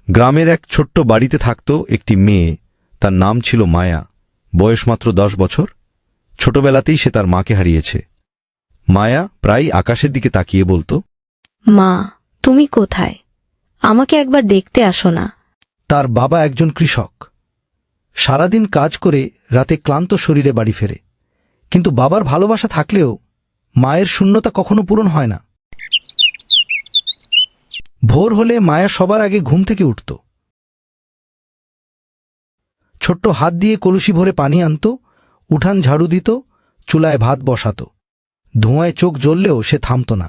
গ্রামের এক ছোট্ট বাড়িতে থাকত একটি মেয়ে। তার নাম ছিল মায়া। বয়স মাত্র 10 বছর। ছোটবেলাতেই সে তার মাকে হারিয়েছে। মায়া প্রায় আকাশের দিকে তাকিয়ে বলত, মা, তুমি কোথায়? আমাকে একবার দেখতে আসো না। তার বাবা একজন কৃষক। সারাদিন কাজ করে রাতে ক্লান্ত শরীরে বাড়ি ফেরে। কিন্তু বাবার ভালোবাসা থাকলেও মায়ের শূন্যতা কখনো পূরণ হয় না। ভোর হলে মায়া সবার আগে ঘুম থেকে উঠত। ছোট্ট হাত দিয়ে কলসি ভরে পানি আনত, উঠান ঝাড়ু দিত, চুলায় ভাত বসাত। ধোঁয়ায় চোখ জ্বললেও সে থামত না।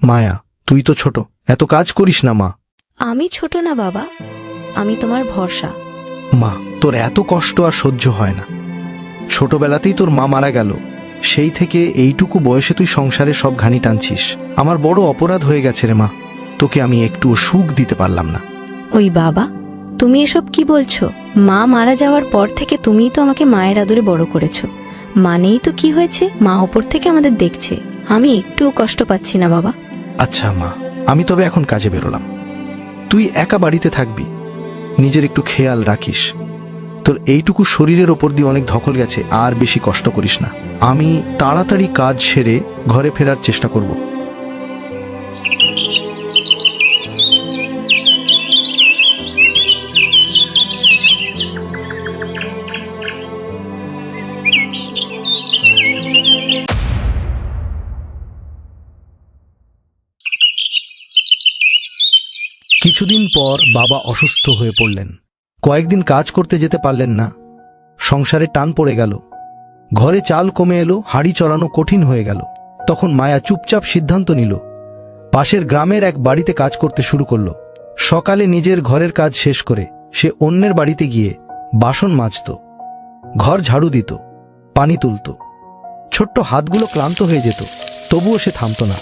মায়া, তুই তো ছোট, এত কাজ করিস না মা। আমি ছোট না বাবা, আমি তোমার ভরসা। মা, তোর এত কষ্ট আর সহ্য হয় না। ছোটবেলাতেই তোর মা মারা গেল, সেই থেকে এইটুকু বয়সে তুই সংসারে সব ঘানি টানছিস। আমার বড় অপরাধ হয়ে গেছে রে মা, তোকে আমি একটুও সুখ দিতে পারলাম না। ওই বাবা, তুমি এসব কি বলছো? মা মারা যাওয়ার পর থেকে তুমিই তো আমাকে মায়ের আদরে বড় করেছো। মানেই তো কি হয়েছে, মা ওপর থেকে আমাদের দেখছে। আমি একটুও কষ্ট পাচ্ছি না বাবা। আচ্ছা মা, আমি তবে এখন কাজে বেরোলাম। তুই একা বাড়িতে থাকবি, নিজের একটু খেয়াল রাখিস। তোর এইটুকু শরীরের ওপর দিয়ে অনেক ধকল গেছে, আর বেশি কষ্ট করিস না। আমি তাড়াতাড়ি কাজ সেরে ঘরে ফেরার চেষ্টা করব। কিছুদিন পর বাবা অসুস্থ হয়ে পড়লেন। কয়েকদিন কাজ করতে যেতে পারলেন না। সংসারে টান পড়ে গেল। ঘরে চাল কমে এলো, হাঁড়ি চড়ানো কঠিন হয়ে গেল। তখন মায়া চুপচাপ সিদ্ধান্ত নিল, পাশের গ্রামের এক বাড়িতে কাজ করতে শুরু করল। সকালে নিজের ঘরের কাজ শেষ করে সে অন্যের বাড়িতে গিয়ে বাসন মাজত, ঘর ঝাড়ু দিত, পানি তুলত। ছোট্ট হাতগুলো ক্লান্ত হয়ে যেত, তবুও সে থামত না।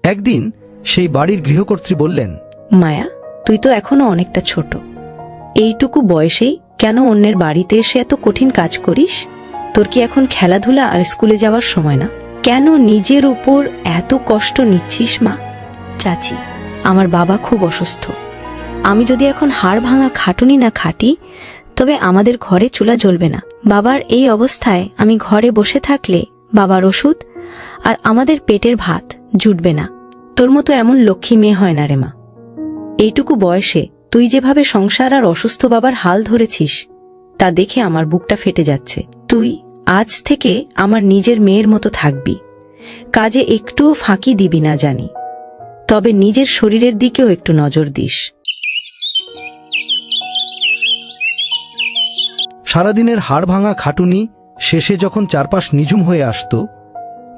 একদিন সেই বাড়ির গৃহকর্ত্রী বললেন, মায়া, তুই তো এখনো অনেকটা ছোট। এইটুকু বয়সেই কেন অন্যের বাড়িতে এসে এত কঠিন কাজ করিস? তোর কি এখন খেলাধুলা আর স্কুলে যাওয়ার সময় না? কেন নিজের উপর এত কষ্ট নিচ্ছিস মা? চাচি, আমার বাবা খুব অসুস্থ। আমি যদি এখন হাড় ভাঙা খাটুনি না খাটি, তবে আমাদের ঘরে চুলা জ্বলবে না। বাবার এই অবস্থায় আমি ঘরে বসে থাকলে বাবার ওষুধ আর আমাদের পেটের ভাত জুটবে না। তোর মতো এমন লক্ষ্মী মেয়ে হয় না রে মা। এইটুকু বয়সে তুই যেভাবে সংসার আর অসুস্থ বাবার হাল ধরেছিস, তা দেখে আমার বুকটা ফেটে যাচ্ছে। তুই আজ থেকে আমার নিজের মেয়ের মতো থাকবি, কাজে একটুও ফাঁকি দিবি না জানি, তবে নিজের শরীরের দিকেও একটু নজর দিস। সারাদিনের হাড় ভাঙা খাটুনি শেষে যখন চারপাশ নিঝুম হয়ে আসত,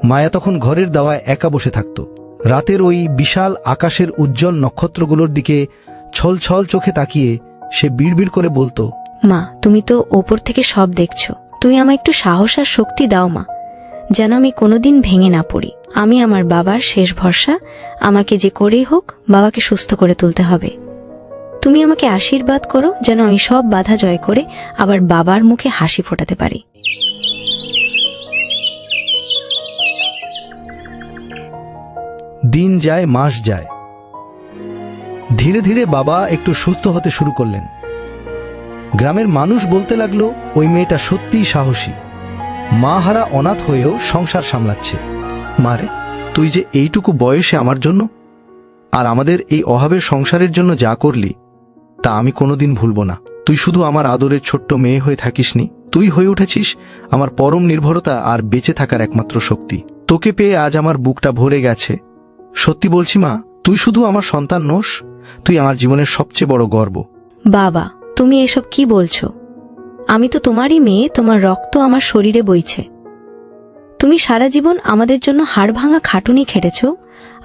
মায়া তখন ঘরের দাওয়ায় একা বসে থাকত। রাতের ওই বিশাল আকাশের উজ্জ্বল নক্ষত্রগুলোর দিকে ছলছল চোখে তাকিয়ে সে বিড়বিড় করে বলতো, মা, তুমি তো ওপর থেকে সব দেখছো। তুই আমায় একটু সাহস আর শক্তি দাও মা, যেন আমি কোনোদিন ভেঙে না পড়ি। আমি আমার বাবার শেষ ভরসা। আমাকে যে করেই হোক বাবাকে সুস্থ করে তুলতে হবে। তুমি আমাকে আশীর্বাদ করো যেন আমি সব বাধা জয় করে আবার বাবার মুখে হাসি ফোটাতে পারি। দিন যায়, মাস যায়। ধীরে ধীরে বাবা একটু সুস্থ হতে শুরু করলেন। গ্রামের মানুষ বলতে লাগলো, ওই মেয়েটা সত্যিই সাহসী। মা হারা অনাথ হয়েও সংসার সামলাচ্ছে। মারে, তুই যে এইটুকু বয়সে আমার জন্য আর আমাদের এই অভাবের সংসারের জন্য যা করলি, তা আমি কোনোদিন ভুলব না। তুই শুধু আমার আদরের ছোট্ট মেয়ে হয়ে থাকিসনি, তুই হয়ে উঠেছিস আমার পরম নির্ভরতা আর বেঁচে থাকার একমাত্র শক্তি। তোকে পেয়ে আজ আমার বুকটা ভরে গেছে। সত্যি বলছি মা, তুই শুধু আমার সন্তান নোস, তুই আমার জীবনের সবচেয়ে বড় গর্ব। বাবা, তুমি এসব কি বলছো? আমি তো তোমারই মেয়ে, তোমার রক্ত আমার শরীরে বইছে। তুমি সারা জীবন আমাদের জন্য হাড় ভাঙা খাটুনি খেটেছ,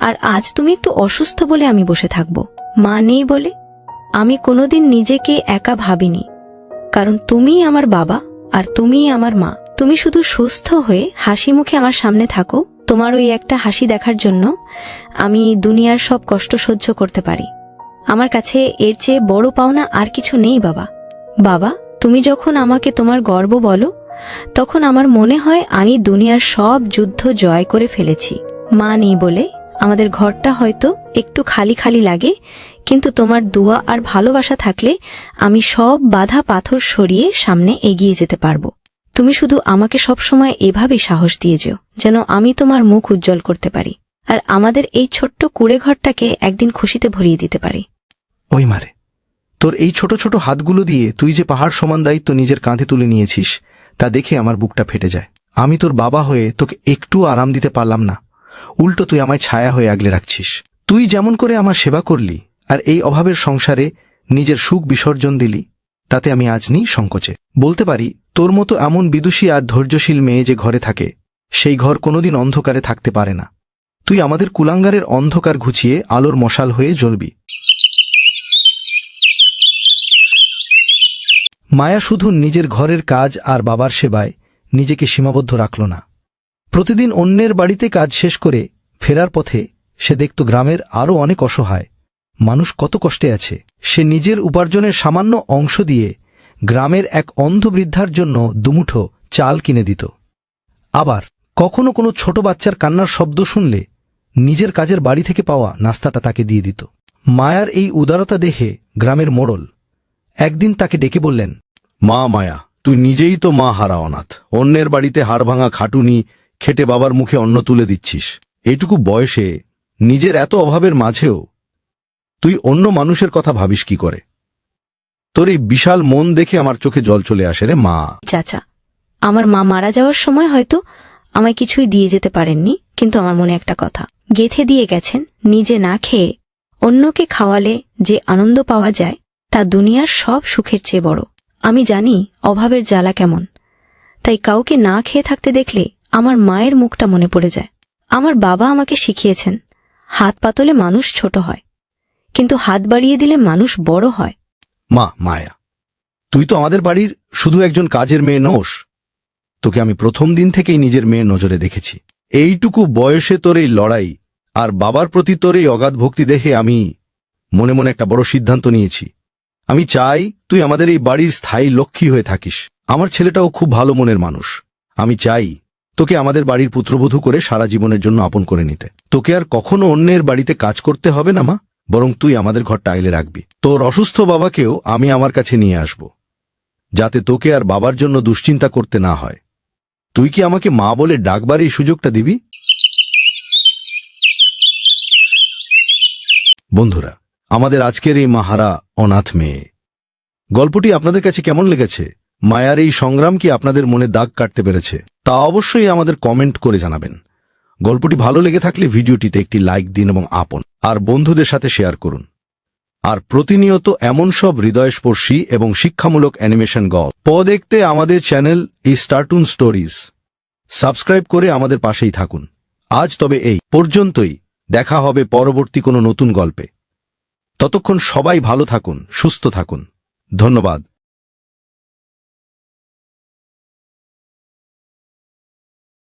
আর আজ তুমি একটু অসুস্থ বলে আমি বসে থাকব? মা নেই বলে? আমি কোনোদিন নিজেকে একা ভাবিনি, কারণ তুমিই আমার বাবা আর তুমিই আমার মা। তুমি শুধু সুস্থ হয়ে হাসি মুখে আমার সামনে থাকো, তোমার ওই একটা হাসি দেখার জন্য আমি দুনিয়ার সব কষ্ট সহ্য করতে পারি। আমার কাছে এর চেয়ে বড় পাওনা আর কিছু নেই বাবা। বাবা, তুমি যখন আমাকে তোমার গর্ব বলো, তখন আমার মনে হয় আমি দুনিয়ার সব যুদ্ধ জয় করে ফেলেছি। মা নেই বলে আমাদের ঘরটা হয়তো একটু খালি খালি লাগে, কিন্তু তোমার দোয়া আর ভালোবাসা থাকলে আমি সব বাধা পাথর সরিয়ে সামনে এগিয়ে যেতে পারবো। তুমি শুধু আমাকে সবসময় এভাবেই সাহস দিয়ে যেও, যেন আমি তোমার মুখ উজ্জ্বল করতে পারি আর আমাদের এই ছোট্ট কুড়ে ঘরটাকে একদিন খুশিতে ভরিয়ে দিতে পারি। ওই মারে, তোর এই ছোট ছোট হাতগুলো দিয়ে তুই যে পাহাড় সমান দায়িত্ব নিজের কাঁধে তুলে নিয়েছিস, তা দেখে আমার বুকটা ফেটে যায়। আমি তোর বাবা হয়ে তোকে একটু আরাম দিতে পারলাম না, উল্টো তুই আমায় ছায়া হয়ে আগলে রাখছিস। তুই যেমন করে আমার সেবা করলি আর এই অভাবের সংসারে নিজের সুখ বিসর্জন দিলি, তাতে আমি আজ নেই সংকোচে। বলতে পারি, তোর মতো এমন বিদুষী আর ধৈর্যশীল মেয়ে যে ঘরে থাকে, সেই ঘর কোনোদিন অন্ধকারে থাকতে পারে না। তুই আমাদের কুলাঙ্গারের অন্ধকার ঘুচিয়ে আলোর মশাল হয়ে জ্বলবি। মায়া শুধু নিজের ঘরের কাজ আর বাবার সেবায় নিজেকে সীমাবদ্ধ রাখল না। প্রতিদিন অন্যের বাড়িতে কাজ শেষ করে ফেরার পথে সে দেখত গ্রামের আরও অনেক অসহায় মানুষ কত কষ্টে আছে। সে নিজের উপার্জনের সামান্য অংশ দিয়ে গ্রামের এক অন্ধ বৃদ্ধার জন্য দুমুঠো চাল কিনে দিত। আবার কখনো কোনো ছোট বাচ্চার কান্নার শব্দ শুনলে নিজের কাজের বাড়ি থেকে পাওয়া নাস্তাটা তাকে দিয়ে দিত। মায়ার এই উদারতা দেখে গ্রামের মোড়ল একদিন তাকে ডেকে বললেন, মা মায়া, তুই নিজেই তো মা হারা অনাথ। অন্যের বাড়িতে হাড়ভাঙা খাটুনি খেটে বাবার মুখে অন্ন তুলে দিচ্ছিস। এইটুকু বয়সে নিজের এত অভাবের মাঝেও তুই অন্য মানুষের কথা ভাবিস কি করে? তোর এই বিশাল মন দেখে আমার চোখে জল চলে আসে রে মা। চাচা, আমার মা মারা যাওয়ার সময় হয়তো আমায় কিছুই দিয়ে যেতে পারেননি, কিন্তু আমার মনে একটা কথা গেঁথে দিয়ে গেছেন, নিজে না খেয়ে অন্যকে খাওয়ালে যে আনন্দ পাওয়া যায় তা দুনিয়ার সব সুখের চেয়ে বড়। আমি জানি অভাবের জ্বালা কেমন, তাই কাউকে না খেয়ে থাকতে দেখলে আমার মায়ের মুখটা মনে পড়ে যায়। আমার বাবা আমাকে শিখিয়েছেন, হাত পাতলে মানুষ ছোট হয়, কিন্তু হাত বাড়িয়ে দিলে মানুষ বড় হয়। মা মায়া, তুই তো আমাদের বাড়ির শুধু একজন কাজের মেয়ে নোস। তোকে আমি প্রথম দিন থেকেই নিজের মেয়ের নজরে দেখেছি। এইটুকু বয়সে তোর এই লড়াই আর বাবার প্রতি তোর এই অগাধ ভক্তি দেখে আমি মনে মনে একটা বড় সিদ্ধান্ত নিয়েছি। আমি চাই তুই আমাদের এই বাড়ির স্থায়ী লক্ষ্মী হয়ে থাকিস। আমার ছেলেটাও খুব ভালো মনের মানুষ। আমি চাই তোকে আমাদের বাড়ির পুত্রবধূ করে সারা জীবনের জন্য আপন করে নিতে। তোকে আর কখনো অন্যের বাড়িতে কাজ করতে হবে না মা, বরং তুই আমাদের ঘরটা আগলে রাখবি। তোর অসুস্থ বাবাকেও আমি আমার কাছে নিয়ে আসব, যাতে তোকে আর বাবার জন্য দুশ্চিন্তা করতে না হয়। তুই কি আমাকে মা বলে ডাকবার এই সুযোগটা দিবি? বন্ধুরা, আমাদের আজকের এই মাহারা অনাথ মেয়ে গল্পটি আপনাদের কাছে কেমন লেগেছে? মায়ার এই সংগ্রাম কি আপনাদের মনে দাগ কাটতে পেরেছে? তা অবশ্যই আমাদের কমেন্ট করে জানাবেন। গল্পটি ভালো লেগে থাকলে ভিডিওটিতে একটি লাইক দিন এবং আপন আর বন্ধুদের সাথে শেয়ার করুন। আর প্রতিনিয়ত এমন সব হৃদয়স্পর্শী এবং শিক্ষামূলক অ্যানিমেশন গল্প দেখতে আমাদের চ্যানেল স্টারটুন স্টোরিজ সাবস্ক্রাইব করে আমাদের পাশেই থাকুন। আজ তবে এই পর্যন্তই। দেখা হবে পরবর্তী কোনো নতুন গল্পে। ততক্ষণ সবাই ভালো থাকুন, সুস্থ থাকুন। ধন্যবাদ।